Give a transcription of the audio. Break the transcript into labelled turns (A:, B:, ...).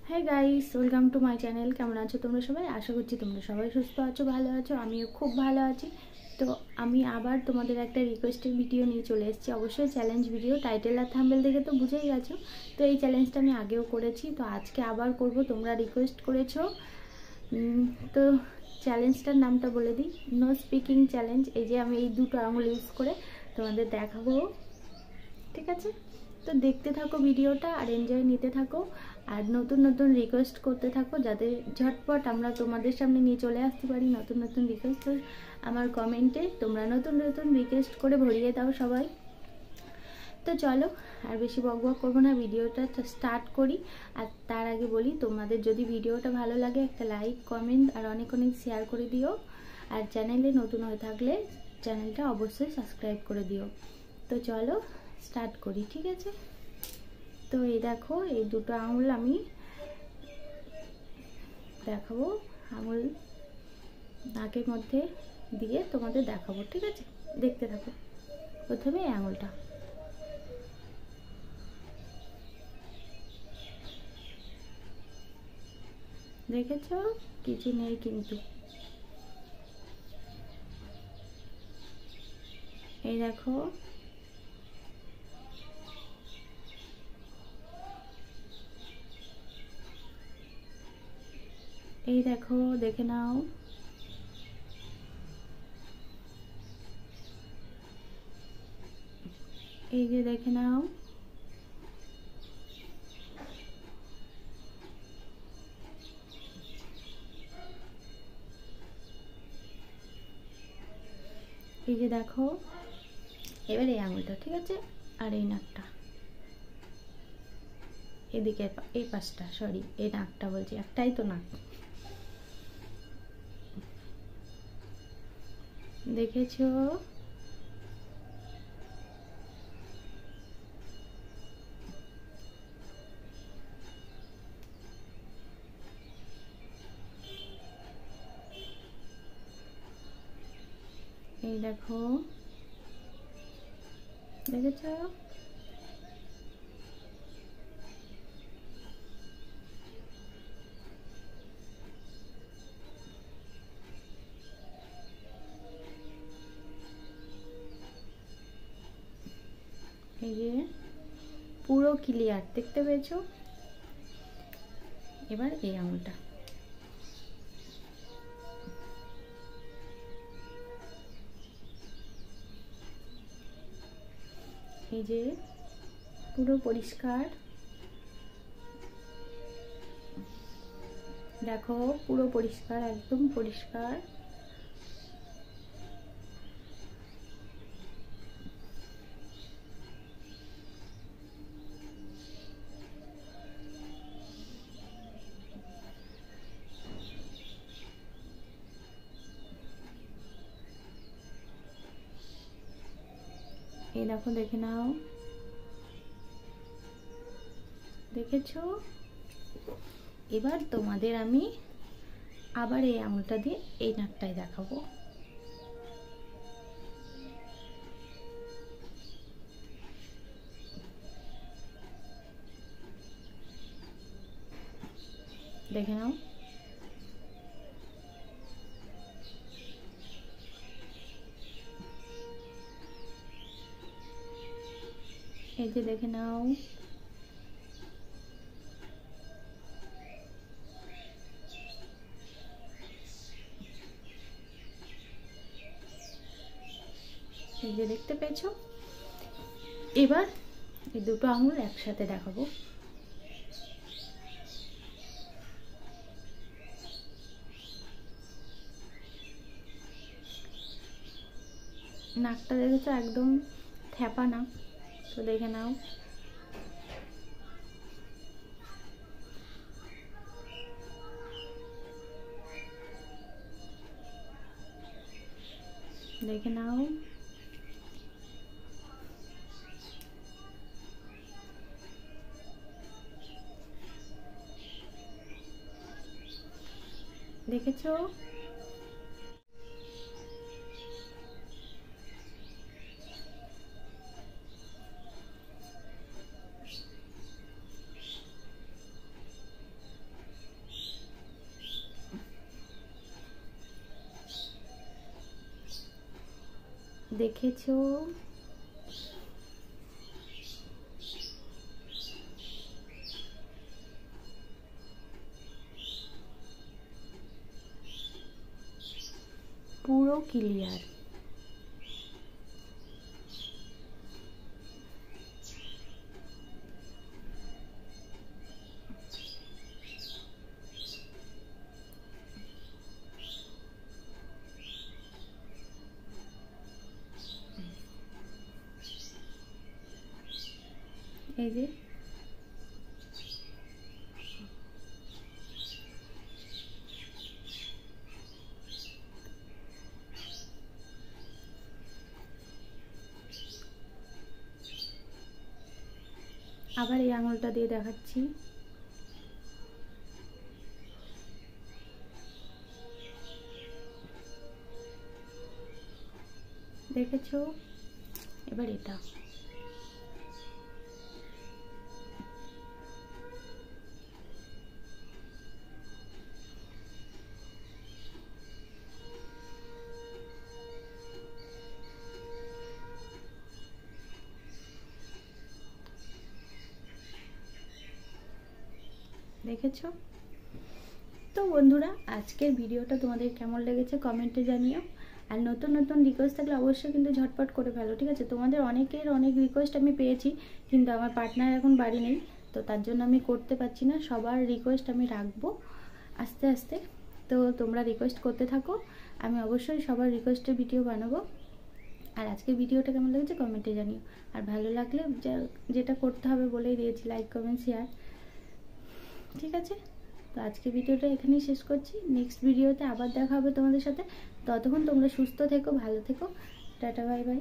A: Hi guys welcome to my channel. केमन आछो तोमरा सबाई? आशा करछि तोमरा सबाई सुस्थ आछो, भालो आछो। आमिও खूब भालो आछि। तो आमी आबार तोमादेर एकटा रिक्वेस्टेर भिडियो निये चले एसेछि। अवश्यई चैलेंज भिडियो, टाइटेल और थाम्बनेल देखे तो बुझेई गेछो। तो এই চ্যালেঞ্জটা আমি আগেও করেছি, তো আজকে আবার করব। তোমরা রিকোয়েস্ট করেছো। তো চ্যালেঞ্জটার নামটা বলে দিই, নো স্পিকিং চ্যালেঞ্জ। এই যে আমি এই দুটো আঙুল ইউজ করে তোমাদের দেখাবো, ঠিক আছে? তো দেখতে থাকো ভিডিওটা আর এনজয় নিতে থাকো আর নতুন নতুন রিকোয়েস্ট করতে থাকো, যাতে ঝটপট আমরা তোমাদের সামনে নিয়ে চলে আসতে পারি নতুন নতুন রিকোয়েস্ট। তো আমার কমেন্টে তোমরা নতুন নতুন রিকোয়েস্ট করে ভরিয়ে দাও সবাই। তো চলো আর বেশি বকবক করবো না, ভিডিওটা স্টার্ট করি। আর তার আগে বলি, তোমাদের যদি ভিডিওটা ভালো লাগে একটা লাইক কমেন্ট আর অনেক অনেক শেয়ার করে দিও। আর চ্যানেলে নতুন হয়ে থাকলে চ্যানেলটা অবশ্যই সাবস্ক্রাইব করে দিও। তো চলো স্টার্ট করি, ঠিক আছে? তো এই দেখো, এই দুটো আঙুল আমি দেখাবো, আঙুল নাকের মধ্যে দিয়ে তোমাদের দেখাবো, ঠিক আছে? দেখতে থাকো। প্রথমে এই আঙুলটা, দেখেছো? কিছু নেই কিন্তু। এই দেখো, এই দেখো, দেখে নাও। এই যে দেখে নাও। এই যে দেখো। এবার এই আঙুলটা, ঠিক আছে? আর এই নাকটা, এদিকে এই পাশটা, সরি এই নাকটা বলছি, একটাই তো নাক। দেখেছো? এই দেখো, দেখেছো? এই যে পুরো ক্লিয়ার, দেখতে পেয়েছো? এবার এই আঙুলটা, এই যে পুরো পরিষ্কার, দেখো পুরো পরিষ্কার, একদম পরিষ্কার। এই দেখো, দেখে নাও। দেখেছো? এবার তোমাদের আমি আবার এই আঙুলটা দিয়ে এই নাকটাই দেখাবো। দেখে নাও। এই যে দেখে নাও। এই যে দেখতে পেয়েছো? এবার এই দুটো আঙুল একসাথে দেখাবো। নাকটা দেখেছো? একদম থ্যাপা না, তো দেখে নাও। দেখে নাও। দেখেছো? দেখেছো? পুরো ক্লিয়ার। এই যে আবার এই আঙুলটা দিয়ে দেখাচ্ছি। দেখেছো? এবার এটা দেখেছো? তো বন্ধুরা, আজকের ভিডিওটা তোমাদের কেমন লেগেছে কমেন্টে জানিও। আর নতুন নতুন রিকোয়েস্ট থাকলে অবশ্যই কিন্তু ঝটপট করে ফেলো, ঠিক আছে? তোমাদের অনেকের অনেক রিকোয়েস্ট আমি পেয়েছি, কিন্তু আমার পার্টনার এখন বাড়ি নেই, তো তার জন্য আমি করতে পারছি না। সবার রিকোয়েস্ট আমি রাখবো আস্তে আস্তে। তো তোমরা রিকোয়েস্ট করতে থাকো, আমি অবশ্যই সবার রিকোয়েস্টের ভিডিও বানাবো। আর আজকের ভিডিওটা কেমন লেগেছে কমেন্টে জানিও। আর ভালো লাগলে যেটা করতে হবে বলেই দিয়েছি, লাইক কমেন্ট শেয়ার, ঠিক আছে? তো আজকে ভিডিওটা এখানেই শেষ করছি। নেক্সট ভিডিওতে আবার দেখা হবে তোমাদের সাথে। ততক্ষণ তোমরা সুস্থ থেকো, ভালো থেকো। Tata, bye bye.